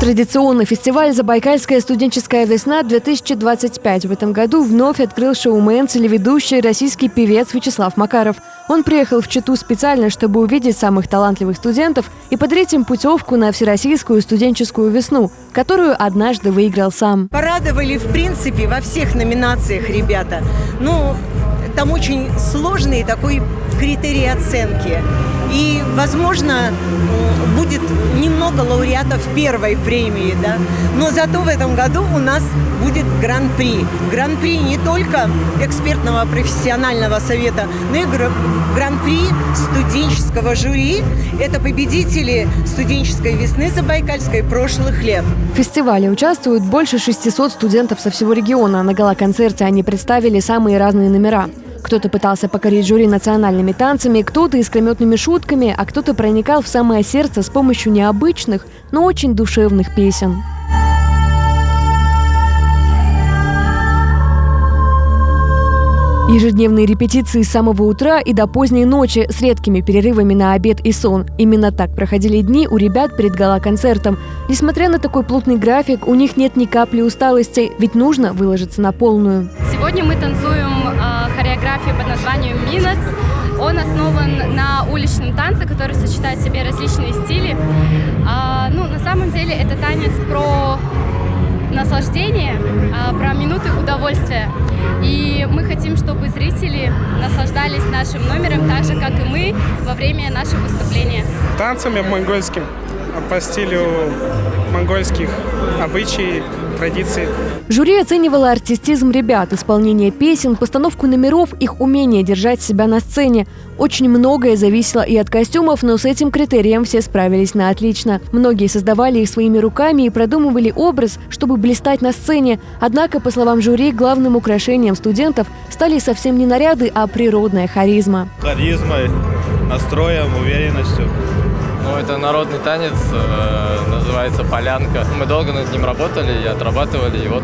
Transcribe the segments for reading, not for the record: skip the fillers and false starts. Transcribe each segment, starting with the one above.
Традиционный фестиваль «Забайкальская студенческая весна-2025» в этом году вновь открыл шоумен, телеведущий, российский певец Вячеслав Макаров. Он приехал в Читу специально, чтобы увидеть самых талантливых студентов и подарить им путевку на Всероссийскую студенческую весну, которую однажды выиграл сам. Порадовали, в принципе, во всех номинациях ребята. Там очень сложный такой критерий оценки. И, возможно, будет немного лауреатов первой премии, да? Но зато в этом году у нас будет гран-при. Гран-при не только экспертного профессионального совета, но и гран-при студенческого жюри. Это победители студенческой весны Забайкальской прошлых лет. В фестивале участвуют больше 600 студентов со всего региона. На гала-концерте они представили самые разные номера. Кто-то пытался покорить жюри национальными танцами, кто-то искрометными шутками, а кто-то проникал в самое сердце с помощью необычных, но очень душевных песен. Ежедневные репетиции с самого утра и до поздней ночи с редкими перерывами на обед и сон. Именно так проходили дни у ребят перед гала-концертом. Несмотря на такой плотный график, у них нет ни капли усталости, ведь нужно выложиться на полную. Сегодня мы танцуем хореографию под названием «Минос». Он основан на уличном танце, который сочетает в себе различные стили. На самом деле это танец про наслаждение, про минуты удовольствия. И мы хотим, чтобы зрители наслаждались нашим номером так же, как и мы во время нашего выступления. Танцами монгольским, по стилю монгольских обычаев, традиций. Жюри оценивало артистизм ребят, исполнение песен, постановку номеров, их умение держать себя на сцене. Очень многое зависело и от костюмов, но с этим критерием все справились на отлично. Многие создавали их своими руками и продумывали образ, чтобы блистать на сцене. Однако, по словам жюри, главным украшением студентов стали совсем не наряды, а природная харизма. Харизмой, настроем, уверенностью. Это народный танец, называется «Полянка». Мы долго над ним работали и отрабатывали, и вот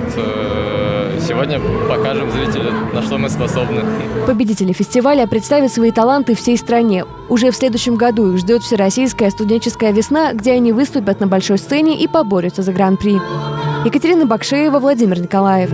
сегодня покажем зрителю, на что мы способны. Победители фестиваля представят свои таланты всей стране. Уже в следующем году их ждет Всероссийская студенческая весна, где они выступят на большой сцене и поборются за гран-при. Екатерина Бакшеева, Владимир Николаев.